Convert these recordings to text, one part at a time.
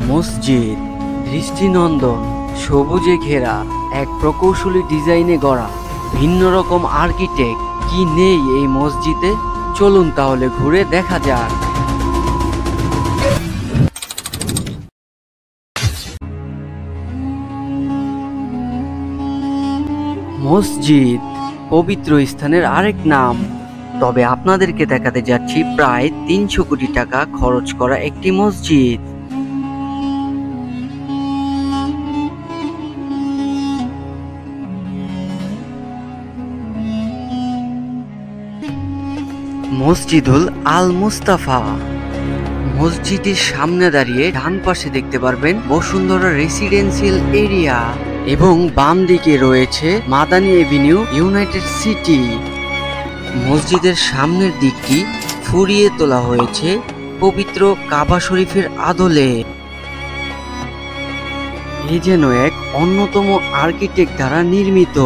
মসজিদ দৃষ্টিনন্দন, সবুজে ঘেরা, এক প্রকৌশলী ডিজাইনে গড়া, ভিন্ন রকম আর্কিটেক্ট কি নেই এই মসজিদে? চলুন তাহলে ঘুরে দেখা যাক। মসজিদ পবিত্র স্থানের আরেক নাম। তবে আপনাদেরকে দেখাতে যাচ্ছি প্রায় 300 কোটি টাকা খরচ করা একটি মসজিদ। মসজিদুল আল মুস্তাফা। মসজিদের সামনে দাঁড়িয়ে ডান পাশে দেখতে পারবেন বসুন্ধরা রেসিডেন্সিয়াল এরিয়া এবং বাম দিকে রয়েছে মাদানী এভিনিউ ইউনাইটেড সিটি। মসজিদের সামনের দিকটি ফুরিয়ে তোলা হয়েছে পবিত্র কাবা শরীফের আদলে। এ যেন এক অন্যতম আর্কিটেক্ট দ্বারা নির্মিত।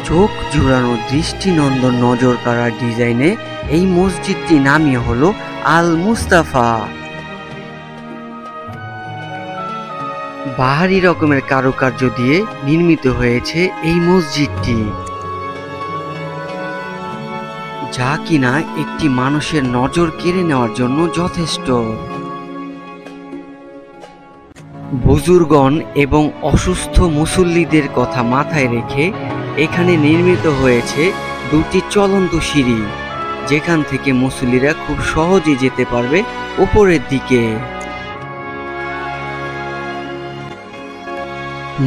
চোখ জুড়ানো দৃষ্টিনন্দন নজর কাড়া ডিজাইনে এই মসজিদটি নামই হলো আল মুস্তাফা। বাহারি রকমের কারুকার্য দিয়ে নির্মিত হয়েছে এই মসজিদটি, যা কিনা একটি মানুষের নজর কেড়ে নেওয়ার জন্য যথেষ্ট। বুজুর্গণ এবং অসুস্থ মুসল্লিদের কথা মাথায় রেখে এখানে নির্মিত হয়েছে দুটি চলন্ত সিঁড়ি, যেখান থেকে মুসল্লিরা খুব সহজে যেতে পারবে উপরের দিকে।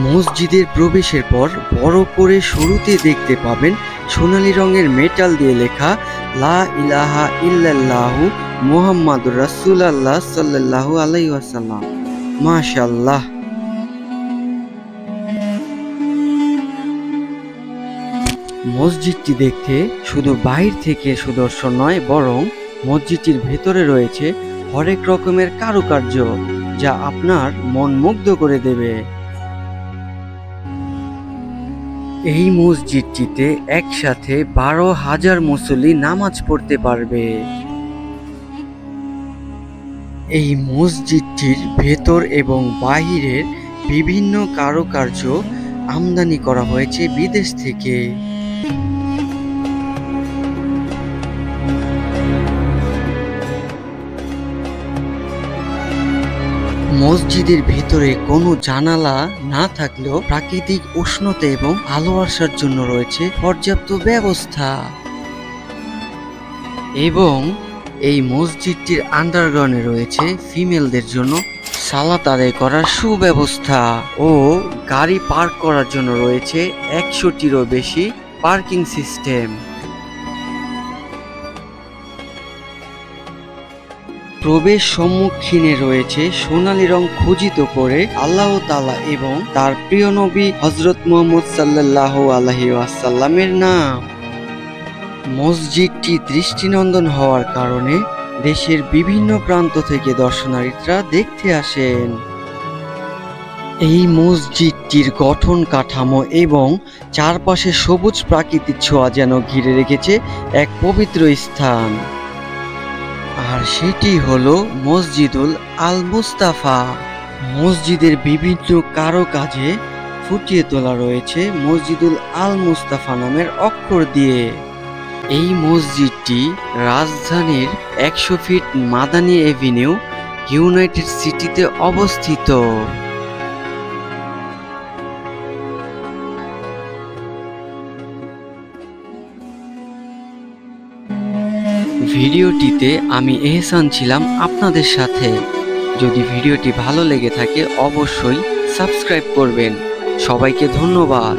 মসজিদের প্রবেশের পর বড় করে শুরুতে দেখতে পাবেন সোনালী রঙের মেটাল দিয়ে লেখা লা ইলাহা ইল্লাল্লাহু মুহাম্মাদুর রাসূলুল্লাহ সাল্লাল্লাহু আলাইহি ওয়াসাল্লাম। মাশাআল্লাহ। মসজিদটি দেখতে শুধু বাইরে থেকে সুদর্শন নয়, বরং মসজিদটির ভেতরে রয়েছে হরেক রকমের কারুকার্য, যা আপনার মন মুগ্ধ করে দেবে। এই মসজিদটিতে একসাথে 12,000 মুসল্লি নামাজ পড়তে পারবে। এই মসজিদটির ভেতর এবং বাহিরের বিভিন্ন কারুকার্য আমদানি করা হয়েছে বিদেশ থেকে। মসজিদের ভেতরে কোনো জানালা না থাকলেও প্রাকৃতিক উষ্ণতা এবং আলো আসার জন্য রয়েছে পর্যাপ্ত ব্যবস্থা। এবং এই মসজিদটির আন্ডারগ্রাউন্ডে রয়েছে ফিমেলদের জন্য সালাত আদায় করার সুব্যবস্থা ও গাড়ি পার্ক করার জন্য রয়েছে 100টিরও বেশি পার্কিং সিস্টেম। প্রবেশ সম্মুখীনে রয়েছে সোনালী রং খোদিত করে আল্লাহ তাআলা এবং তার প্রিয় নবী হযরত মুহাম্মদ সাল্লাল্লাহু আলাইহি ওয়াসাল্লামের নাম। মসজিদটি দৃষ্টিনন্দন হওয়ার কারণে দেশের বিভিন্ন প্রান্ত থেকে দর্শনার্থীরা দেখতে আসেন। এই মসজিদটির গঠন কাঠামো এবং চারপাশে সবুজ প্রাকৃতিক ছোঁয়া যেন ঘিরে রেখেছে এক পবিত্র স্থান, আর সেটি হলো মসজিদুল আল মুস্তাফা। মসজিদের বিভিন্ন কারুকাজে ফুটিয়ে তোলা রয়েছে মসজিদুল আল মুস্তাফা নামের অক্ষর দিয়ে। এই মসজিদটি রাজধানীর 100 ফিট মাদানী এভিনিউ ইউনাইটেড সিটিতে অবস্থিত। ভিডিওটিতে আমি এহসান ছিলাম আপনাদের সাথে। যদি ভিডিওটি ভালো লেগে থাকে অবশ্যই সাবস্ক্রাইব করবেন। সবাইকে ধন্যবাদ।